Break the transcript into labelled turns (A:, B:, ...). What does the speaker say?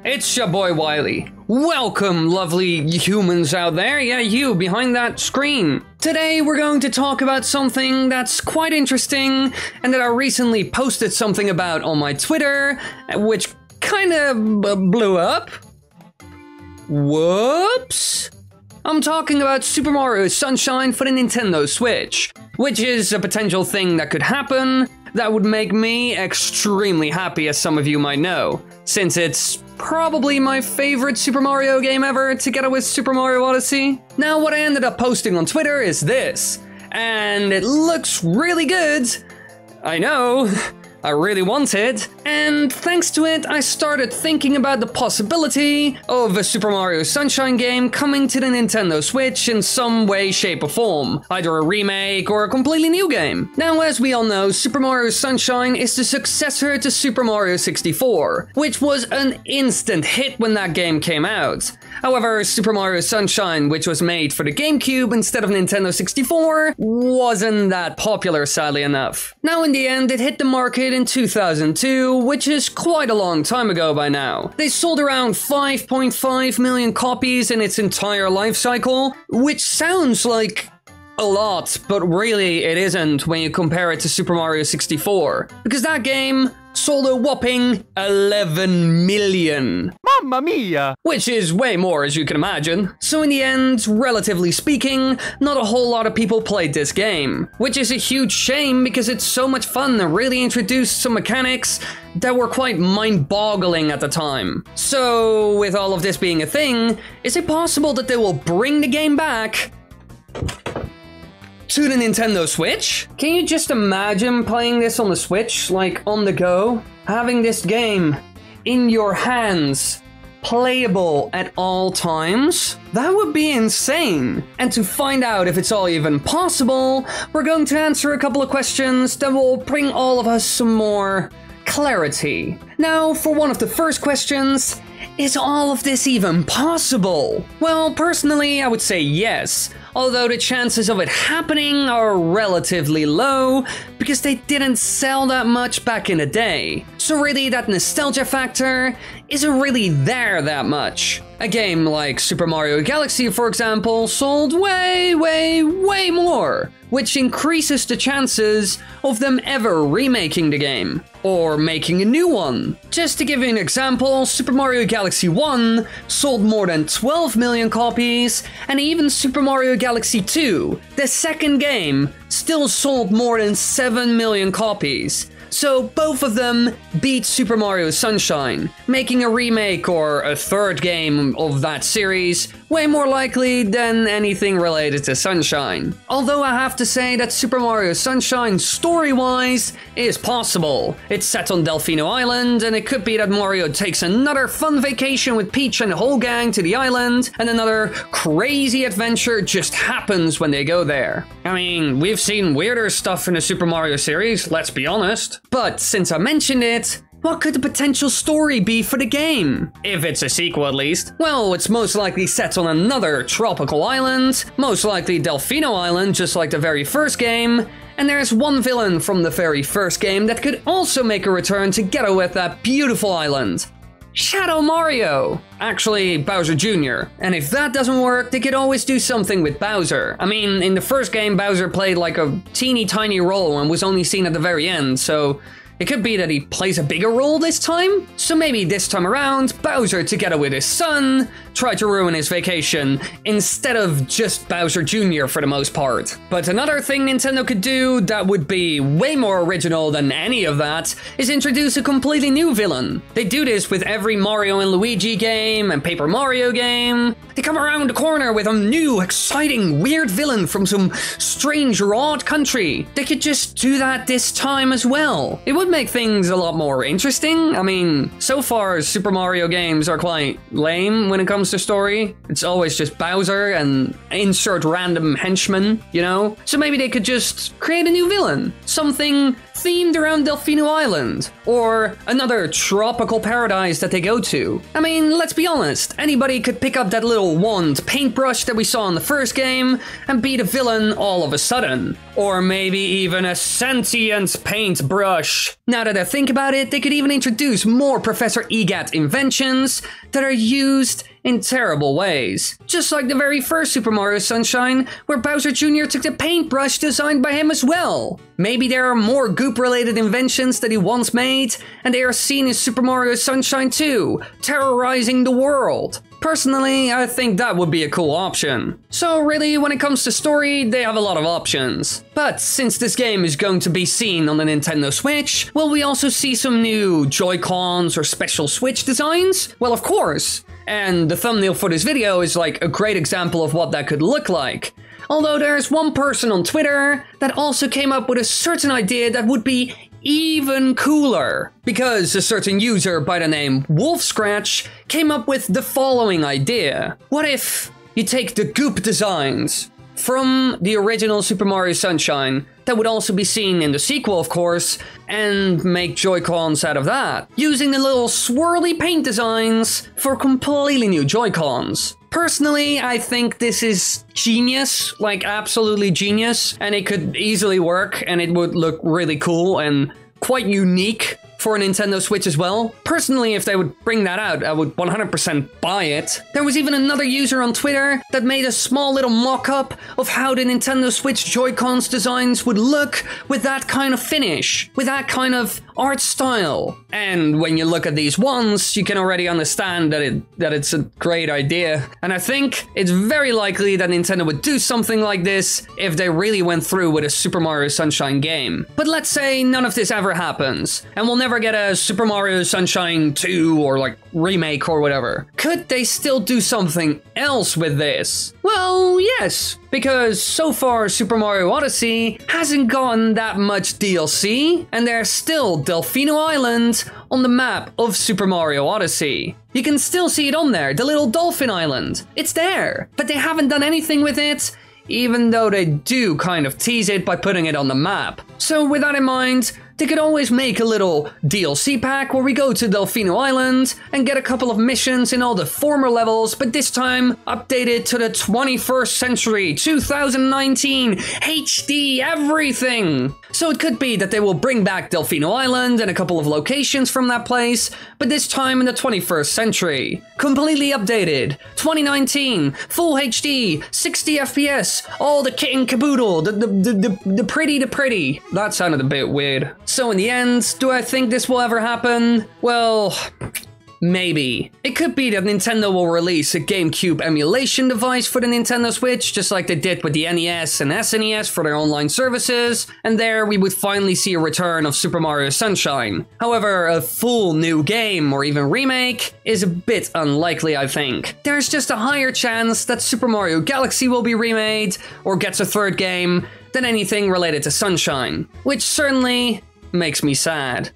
A: it's your boy Wily. Welcome, lovely humans out there. Yeah, you behind that screen. Today we're going to talk about something that's quite interesting and that I recently posted something about on my Twitter, which kind of blew up. Whoops. I'm talking about Super Mario Sunshine for the Nintendo Switch, which is a potential thing that could happen that would make me extremely happy, as some of you might know, since it's probably my favorite Super Mario game ever, together with Super Mario Odyssey. Now, what I ended up posting on Twitter is this, and it looks really good. I know. I really want it, and thanks to it, I started thinking about the possibility of a Super Mario Sunshine game coming to the Nintendo Switch in some way, shape, or form, either a remake or a completely new game. Now, as we all know, Super Mario Sunshine is the successor to Super Mario 64, which was an instant hit when that game came out. However, Super Mario Sunshine, which was made for the GameCube instead of Nintendo 64, wasn't that popular, sadly enough. Now, in the end, it hit the market in 2002, which is quite a long time ago by now. They sold around 5.5 million copies in its entire life cycle, which sounds like a lot, but really it isn't when you compare it to Super Mario 64, because that game sold a whopping 11 million.
B: Mamma mia!
A: Which is way more, as you can imagine. So in the end, relatively speaking, not a whole lot of people played this game, which is a huge shame because it's so much fun and really introduced some mechanics that were quite mind-boggling at the time. So with all of this being a thing, is it possible that they will bring the game back to the Nintendo Switch? Can you just imagine playing this on the Switch, like on the go? Having this game in your hands, playable at all times? That would be insane. And to find out if it's all even possible, we're going to answer a couple of questions that will bring all of us some more clarity. Now, for one of the first questions, is all of this even possible? Well, personally, I would say yes, although the chances of it happening are relatively low because they didn't sell that much back in the day. So really, that nostalgia factor isn't really there that much. A game like Super Mario Galaxy, for example, sold way more, which increases the chances of them ever remaking the game, or making a new one. Just to give you an example, Super Mario Galaxy 1 sold more than 12 million copies, and even Super Mario Galaxy 2, the second game, still sold more than 7 million copies. So both of them beat Super Mario Sunshine, making a remake or a third game of that series way more likely than anything related to Sunshine. Although I have to say that Super Mario Sunshine, story-wise, is possible. It's set on Delfino Island, and it could be that Mario takes another fun vacation with Peach and the whole gang to the island, and another crazy adventure just happens when they go there. I mean, we've seen weirder stuff in the Super Mario series, let's be honest. But since I mentioned it, what could the potential story be for the game? If it's a sequel at least. Well, it's most likely set on another tropical island, most likely Delfino Island, just like the very first game, and there's one villain from the very first game that could also make a return together with that beautiful island. Shadow Mario! Actually, Bowser Jr. And if that doesn't work, they could always do something with Bowser. I mean, in the first game, Bowser played like a teeny tiny role and was only seen at the very end, so it could be that he plays a bigger role this time? So maybe this time around, Bowser, together with his son, tried to ruin his vacation, instead of just Bowser Jr. for the most part. But another thing Nintendo could do that would be way more original than any of that is introduce a completely new villain. They do this with every Mario and Luigi game and Paper Mario game. They come around the corner with a new, exciting, weird villain from some strange or odd country. They could just do that this time as well. It would make things a lot more interesting. I mean, so far Super Mario games are quite lame when it comes to story. It's always just Bowser and insert random henchmen, you know? So maybe they could just create a new villain. Something themed around Delfino Island, or another tropical paradise that they go to. I mean, let's be honest, anybody could pick up that little wand paintbrush that we saw in the first game and be the villain all of a sudden. Or maybe even a sentient paintbrush. Now that I think about it, they could even introduce more Professor EGAT inventions that are used in terrible ways. Just like the very first Super Mario Sunshine, where Bowser Jr. took the paintbrush designed by him as well. Maybe there are more goop-related inventions that he once made, and they are seen in Super Mario Sunshine 2, terrorizing the world. Personally, I think that would be a cool option. So really, when it comes to story, they have a lot of options. But since this game is going to be seen on the Nintendo Switch, will we also see some new Joy-Cons or special Switch designs? Well, of course. And the thumbnail for this video is like a great example of what that could look like. Although there's one person on Twitter that also came up with a certain idea that would be even cooler. Because a certain user by the name WolfScratch came up with the following idea. What if you take the goop designs from the original Super Mario Sunshine, that would also be seen in the sequel, of course, and make Joy-Cons out of that, using the little swirly paint designs for completely new Joy-Cons. Personally, I think this is genius, like absolutely genius, and it could easily work, and it would look really cool and quite unique for a Nintendo Switch as well. Personally, if they would bring that out, I would 100% buy it. There was even another user on Twitter that made a small little mock-up of how the Nintendo Switch Joy-Cons designs would look with that kind of finish, with that kind of art style. And when you look at these ones, you can already understand that it's a great idea. And I think it's very likely that Nintendo would do something like this if they really went through with a Super Mario Sunshine game. But let's say none of this ever happens, and we'll never get a Super Mario Sunshine 2 or like remake or whatever. Could they still do something else with this? Well, yes, because so far Super Mario Odyssey hasn't gotten that much DLC, and there's still Delfino Island on the map of Super Mario Odyssey. You can still see it on there, the little dolphin island. It's there, but they haven't done anything with it, even though they do kind of tease it by putting it on the map. So with that in mind, they could always make a little DLC pack where we go to Delfino Island and get a couple of missions in all the former levels, but this time updated to the 21st century, 2019, HD, everything. So it could be that they will bring back Delfino Island and a couple of locations from that place, but this time in the 21st century. Completely updated, 2019, full HD, 60 FPS, all the kit and caboodle, the pretty. That sounded a bit weird. So in the end, do I think this will ever happen? Well, maybe. It could be that Nintendo will release a GameCube emulation device for the Nintendo Switch, just like they did with the NES and SNES for their online services, and there we would finally see a return of Super Mario Sunshine. However, a full new game or even remake is a bit unlikely, I think. There's just a higher chance that Super Mario Galaxy will be remade or gets a third game than anything related to Sunshine, which certainly makes me sad.